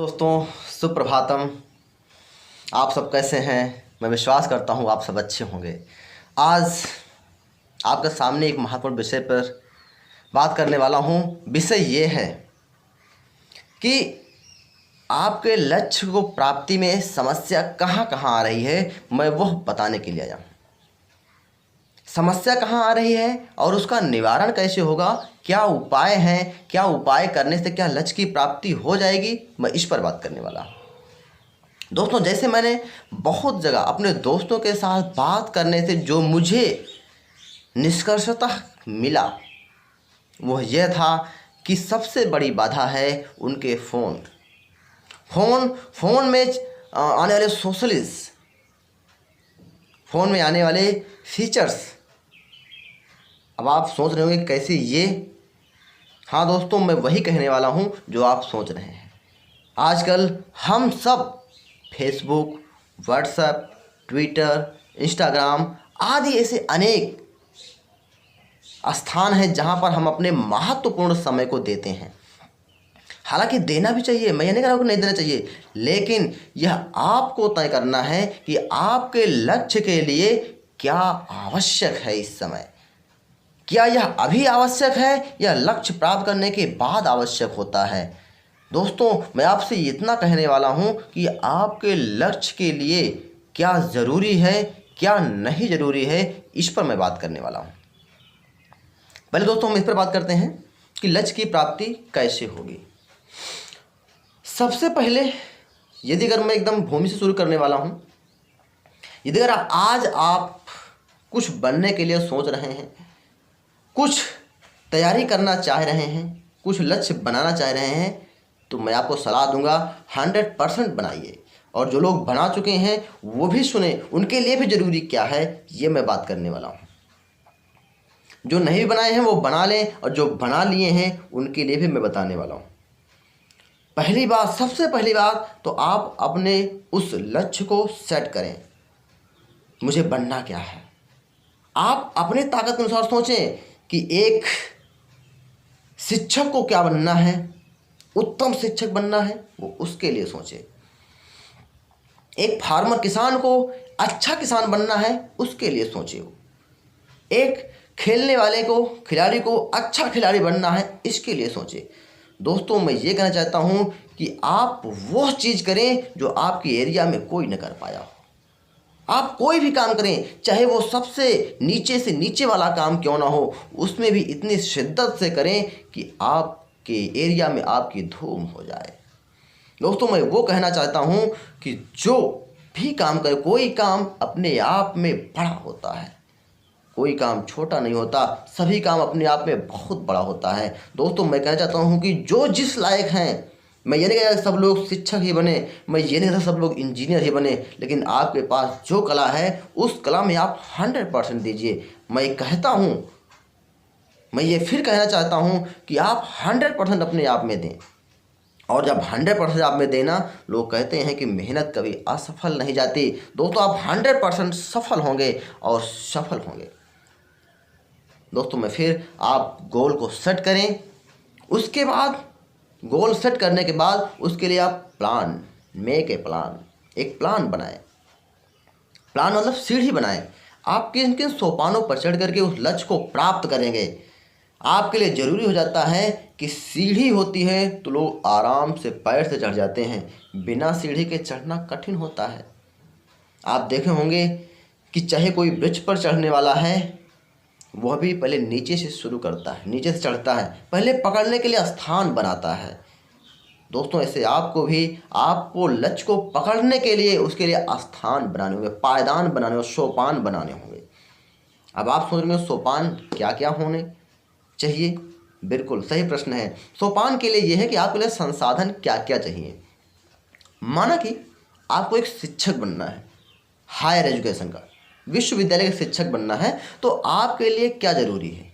दोस्तों, सुप्रभातम। आप सब कैसे हैं? मैं विश्वास करता हूँ आप सब अच्छे होंगे। आज आपके सामने एक महत्वपूर्ण विषय पर बात करने वाला हूँ। विषय ये है कि आपके लक्ष्य को प्राप्ति में समस्या कहाँ कहाँ आ रही है, मैं वह बताने के लिए आया हूँ। समस्या कहाँ आ रही है और उसका निवारण कैसे होगा, क्या उपाय हैं, क्या उपाय करने से क्या लक्ष्य की प्राप्ति हो जाएगी, मैं इस पर बात करने वाला हूँ। दोस्तों, जैसे मैंने बहुत जगह अपने दोस्तों के साथ बात करने से जो मुझे निष्कर्षतः मिला वह यह था कि सबसे बड़ी बाधा है उनके फ़ोन में आने वाले सोशलिस्ट, फ़ोन में आने वाले फीचर्स। अब आप सोच रहे होंगे कैसे ये। हाँ दोस्तों, मैं वही कहने वाला हूँ जो आप सोच रहे हैं। आजकल हम सब फेसबुक, व्हाट्सएप, ट्विटर, इंस्टाग्राम आदि ऐसे अनेक स्थान हैं जहाँ पर हम अपने महत्वपूर्ण समय को देते हैं। हालांकि देना भी चाहिए, मैं ये नहीं कह रहा हूँ कि नहीं देना चाहिए, लेकिन यह आपको तय करना है कि आपके लक्ष्य के लिए क्या आवश्यक है इस समय। क्या यह अभी आवश्यक है या लक्ष्य प्राप्त करने के बाद आवश्यक होता है। दोस्तों, मैं आपसे इतना कहने वाला हूं कि आपके लक्ष्य के लिए क्या ज़रूरी है, क्या नहीं ज़रूरी है, इस पर मैं बात करने वाला हूं। पहले दोस्तों हम इस पर बात करते हैं कि लक्ष्य की प्राप्ति कैसे होगी। सबसे पहले यदि अगर मैं एकदम भूमि से शुरू करने वाला हूं, यदि अगर आज आप कुछ बनने के लिए सोच रहे हैं, कुछ तैयारी करना चाह रहे हैं, कुछ लक्ष्य बनाना चाह रहे हैं, तो मैं आपको सलाह दूंगा 100% बनाइए। और जो लोग बना चुके हैं वो भी सुने, उनके लिए भी ज़रूरी क्या है ये मैं बात करने वाला हूँ। जो नहीं बनाए हैं वो बना लें, और जो बना लिए हैं उनके लिए भी मैं बताने वाला हूँ। पहली बात, सबसे पहली बात तो आप अपने उस लक्ष्य को सेट करें। मुझे बनना क्या है, आप अपने ताकत के अनुसार सोचें कि एक शिक्षक को क्या बनना है, उत्तम शिक्षक बनना है, वो उसके लिए सोचे। एक फार्मर किसान को अच्छा किसान बनना है, उसके लिए सोचे। एक खेलने वाले को, खिलाड़ी को अच्छा खिलाड़ी बनना है, इसके लिए सोचे। दोस्तों, मैं ये कहना चाहता हूँ कि आप वह चीज़ करें जो आपके एरिया में कोई न कर पाया हो। आप कोई भी काम करें, चाहे वो सबसे नीचे से नीचे वाला काम क्यों ना हो, उसमें भी इतनी शिद्दत से करें कि आपके एरिया में आपकी धूम हो जाए। दोस्तों, मैं वो कहना चाहता हूँ कि जो भी काम करे, कोई काम अपने आप में बड़ा होता है, कोई काम छोटा नहीं होता, सभी काम अपने आप में बहुत बड़ा होता है। दोस्तों, मैं कहना चाहता हूँ कि जो जिस लायक हैं, मैं ये नहीं कहता सब लोग शिक्षक ही बने, मैं ये नहीं कहता सब लोग इंजीनियर ही बने, लेकिन आपके पास जो कला है उस कला में आप 100% दीजिए। मैं कहता हूँ, मैं ये फिर कहना चाहता हूँ कि आप 100% अपने आप में दें। और जब 100% आप में देना, लोग कहते हैं कि मेहनत कभी असफल नहीं जाती। दोस्तों, आप 100% सफल होंगे और सफल होंगे। दोस्तों, मैं फिर आप गोल को सेट करें। उसके बाद गोल सेट करने के बाद उसके लिए आप प्लान, मेक ए प्लान, एक प्लान बनाएं। प्लान मतलब सीढ़ी बनाएं। आप किन किन सोपानों पर चढ़ करके उस लक्ष्य को प्राप्त करेंगे। आपके लिए ज़रूरी हो जाता है कि सीढ़ी होती है तो लोग आराम से पैर से चढ़ जाते हैं, बिना सीढ़ी के चढ़ना कठिन होता है। आप देखे होंगे कि चाहे कोई वृक्ष पर चढ़ने वाला है, वह भी पहले नीचे से शुरू करता है, नीचे से चढ़ता है, पहले पकड़ने के लिए स्थान बनाता है। दोस्तों, ऐसे आपको भी, आपको लक्ष्य को पकड़ने के लिए उसके लिए स्थान बनाने होंगे, पायदान बनाने होंगे, सोपान बनाने होंगे। अब आप सोच रहे हैं सोपान क्या क्या होने चाहिए। बिल्कुल सही प्रश्न है। सोपान के लिए यह है कि आपके लिए संसाधन क्या क्या चाहिए। माना कि आपको एक शिक्षक बनना है, हायर एजुकेशन का, विश्वविद्यालय का शिक्षक बनना है, तो आपके लिए क्या ज़रूरी है।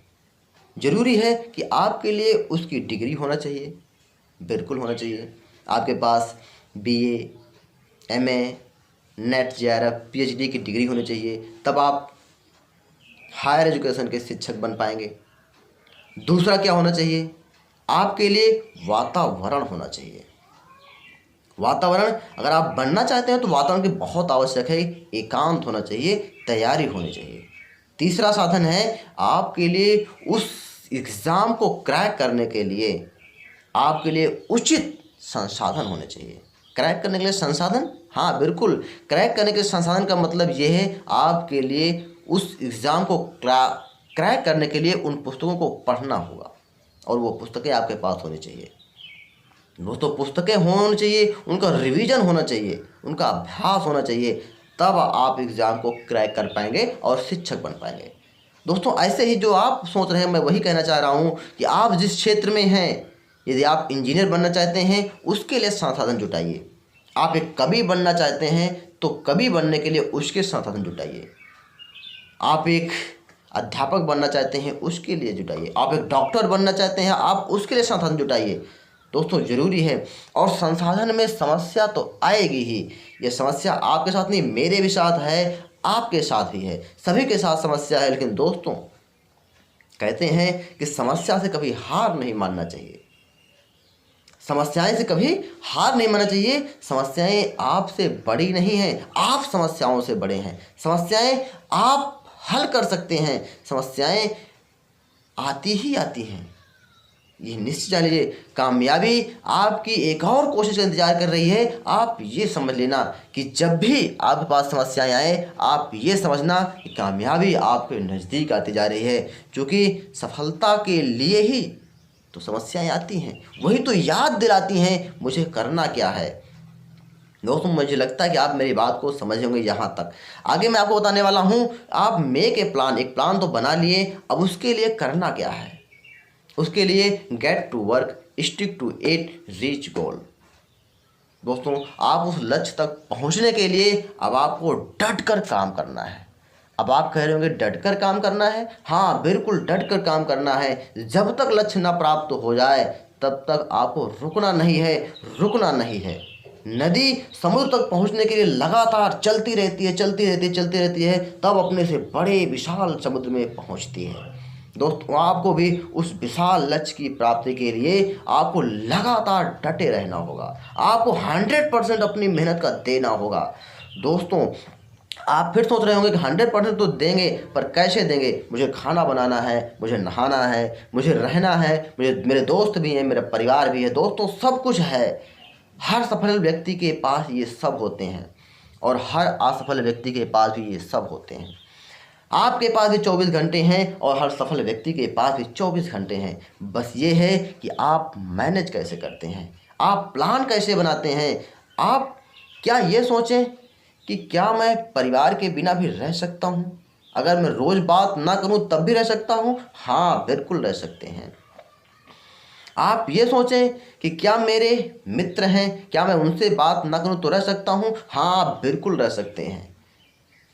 ज़रूरी है कि आपके लिए उसकी डिग्री होना चाहिए, बिल्कुल होना चाहिए। आपके पास BA, MA, NET, JRF, PhD की डिग्री होनी चाहिए, तब आप हायर एजुकेशन के शिक्षक बन पाएंगे। दूसरा क्या होना चाहिए, आपके लिए वातावरण होना चाहिए। वातावरण अगर आप बनना चाहते हैं तो वातावरण की बहुत आवश्यक है। एकांत होना चाहिए, तैयारी होनी चाहिए। तीसरा साधन है आपके लिए उस एग्ज़ाम को क्रैक करने के लिए आपके लिए उचित संसाधन होने चाहिए। क्रैक करने के लिए संसाधन, हाँ बिल्कुल, क्रैक करने के संसाधन का मतलब ये है आपके लिए उस एग्ज़ाम को क्रैक करने के लिए उन पुस्तकों को पढ़ना होगा और वो पुस्तकें आपके पास होनी चाहिए। दोस्तों पुस्तकें होनी चाहिए, उनका रिवीजन होना चाहिए, उनका अभ्यास होना चाहिए, तब आप एग्ज़ाम को क्रैक कर पाएंगे और शिक्षक बन पाएंगे। दोस्तों ऐसे ही जो आप सोच रहे हैं मैं वही कहना चाह रहा हूँ कि आप जिस क्षेत्र में हैं, यदि आप इंजीनियर बनना चाहते हैं उसके लिए संसाधन जुटाइए। आप एक कवि बनना चाहते हैं तो कवि बनने के लिए उसके संसाधन जुटाइए। आप एक अध्यापक बनना चाहते हैं उसके लिए जुटाइए। आप एक डॉक्टर बनना चाहते हैं आप उसके लिए संसाधन जुटाइए। दोस्तों ज़रूरी है, और संसाधन में समस्या तो आएगी ही। ये समस्या आपके साथ नहीं, मेरे भी साथ है, आपके साथ भी है, सभी के साथ समस्या है। लेकिन दोस्तों कहते हैं कि समस्या से कभी हार नहीं मानना चाहिए, समस्याएं से कभी हार नहीं मानना चाहिए। समस्याएं आपसे बड़ी नहीं हैं, आप समस्याओं से बड़े हैं। समस्याएं आप हल कर सकते हैं, समस्याएं आती ही आती हैं। ये निश्चित जान लीजिए, कामयाबी आपकी एक और कोशिश का इंतजार कर रही है। आप ये समझ लेना कि जब भी आपके पास समस्याएं आए, आप ये समझना कि कामयाबी आपके नज़दीक आती जा रही है, क्योंकि सफलता के लिए ही तो समस्याएं आती हैं, वही तो याद दिलाती हैं मुझे करना क्या है। दोस्तों मुझे लगता है कि आप मेरी बात को समझ होंगे यहाँ तक। आगे मैं आपको बताने वाला हूँ, आप मेक ए प्लान, एक प्लान तो बना लिए, अब उसके लिए करना क्या है। उसके लिए get to work, stick to it, reach goal. दोस्तों आप उस लक्ष्य तक पहुंचने के लिए अब आपको डट कर काम करना है। अब आप कह रहे होंगे डट कर काम करना है, हाँ बिल्कुल डट कर काम करना है। जब तक लक्ष्य ना प्राप्त हो जाए तब तक आपको रुकना नहीं है, रुकना नहीं है। नदी समुद्र तक पहुंचने के लिए लगातार चलती रहती है, चलती रहती है, चलती रहती है, तब अपने से बड़े विशाल समुद्र में पहुंचती है। दोस्तों आपको भी उस विशाल लक्ष्य की प्राप्ति के लिए आपको लगातार डटे रहना होगा, आपको 100% अपनी मेहनत का देना होगा। दोस्तों आप फिर सोच रहे होंगे कि 100% तो देंगे, पर कैसे देंगे। मुझे खाना बनाना है, मुझे नहाना है, मुझे रहना है, मुझे मेरे दोस्त भी हैं, मेरा परिवार भी है। दोस्तों सब कुछ है, हर सफल व्यक्ति के पास ये सब होते हैं और हर असफल व्यक्ति के पास भी ये सब होते हैं। आपके पास भी 24 घंटे हैं और हर सफल व्यक्ति के पास भी 24 घंटे हैं। बस ये है कि आप मैनेज कैसे करते हैं, आप प्लान कैसे बनाते हैं। आप क्या ये सोचें कि क्या मैं परिवार के बिना भी रह सकता हूँ, अगर मैं रोज़ बात ना करूँ तब भी रह सकता हूँ। हाँ बिल्कुल रह सकते हैं। आप ये सोचें कि क्या मेरे मित्र हैं, क्या मैं उनसे बात ना करूँ तो रह सकता हूँ। हाँ बिल्कुल रह सकते हैं।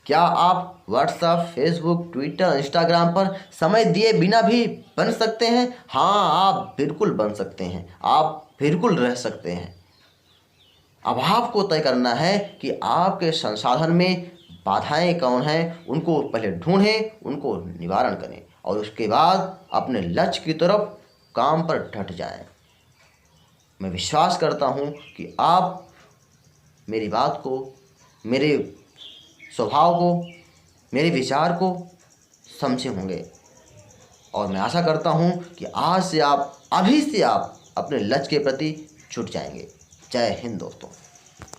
क्या आप व्हाट्सएप, फेसबुक, ट्विटर, इंस्टाग्राम पर समय दिए बिना भी बन सकते हैं। हाँ आप बिल्कुल बन सकते हैं, आप बिल्कुल रह सकते हैं। अब आपको तय करना है कि आपके संसाधन में बाधाएं कौन हैं, उनको पहले ढूंढें, उनको निवारण करें और उसके बाद अपने लक्ष्य की तरफ काम पर डट जाएं। मैं विश्वास करता हूं कि आप मेरी बात को, मेरे स्वभाव को, मेरे विचार को समझे होंगे और मैं आशा करता हूं कि आज से आप, अभी से आप अपने लक्ष्य के प्रति जुट जाएंगे। जय हिंद दोस्तों।